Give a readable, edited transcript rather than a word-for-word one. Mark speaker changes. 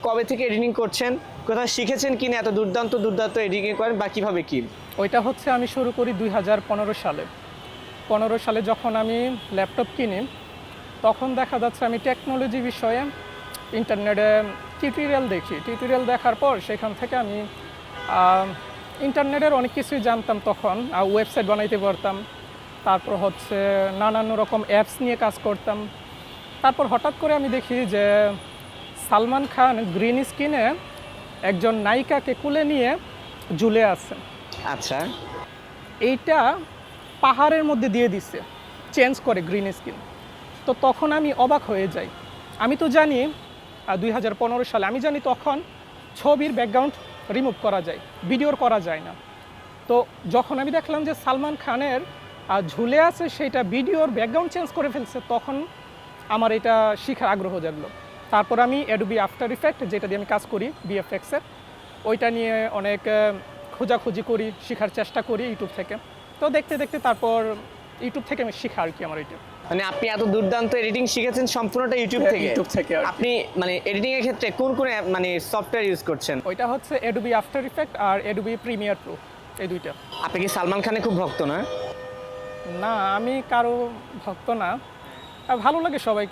Speaker 1: কবে থেকে এডিটিং করছেন, কোথাও শিখেছেন কিনা এত দুর্দান্ত দুর্দান্ত এডিটিং করেন বা কীভাবে কী?
Speaker 2: ওইটা হচ্ছে আমি শুরু করি 2015 সালে। 15 সালে যখন আমি ল্যাপটপ কিনি, তখন দেখা যাচ্ছে আমি টেকনোলজি বিষয়ে ইন্টারনেটে টিউটোরিয়াল দেখি। টিউটোরিয়াল দেখার পর সেখান থেকে আমি ইন্টারনেটের অনেক কিছুই জানতাম তখন। ওয়েবসাইট বানাইতে পারতাম। তারপর হচ্ছে নানান রকম অ্যাপস নিয়ে কাজ করতাম। তারপর হঠাৎ করে আমি দেখি যে সালমান খান গ্রিন স্ক্রিনে একজন নায়িকাকে কোলে নিয়ে ঝুলে আছে।
Speaker 1: আচ্ছা,
Speaker 2: এইটা পাহাড়ের মধ্যে দিয়ে দিছে, চেঞ্জ করে গ্রিন স্ক্রিন। তো তখন আমি অবাক হয়ে যাই। আমি তো জানি 2015 সালে আমি জানি তখন ছবির ব্যাকগ্রাউন্ড রিমুভ করা যায়, ভিডিওর করা যায় না। তো যখন আমি দেখলাম যে সালমান খানের ঝুলে আছে সেটা ভিডিওর ব্যাকগ্রাউন্ড চেঞ্জ করে ফেলছে, তখন আমার এটা শেখার আগ্রহ জাগলো। তারপর আমি অ্যাডোবি আফটার ইফেক্ট, যেটা দিয়ে আমি কাজ করি বিএফএক্সের, ওইটা নিয়ে অনেক খোঁজাখুঁজি করি, শেখার চেষ্টা করি ইউটিউব থেকে। তো দেখতে দেখতে তারপর ইউটিউব থেকে আমি শেখা আর কি আমার এটা।
Speaker 1: মানে আপনি এত দুর্দান্ত এডিটিং শিখেছেন সম্পূর্ণটা ইউটিউব থেকে?
Speaker 2: ইউটিউব থেকে আর কি।
Speaker 1: আপনি মানে এডিটিং এর ক্ষেত্রে কোন কোন মানে সফটওয়্যার ইউজ করছেন?
Speaker 2: ওইটা হচ্ছে অ্যাডোবি আফটার ইফেক্ট আর অ্যাডোবি প্রিমিয়ার প্রো, এই দুইটা।
Speaker 1: আপনি কি সালমান খানের খুব ভক্ত না?
Speaker 2: না, আমি কারো ভক্ত না, ভালো লাগে সবাইকে।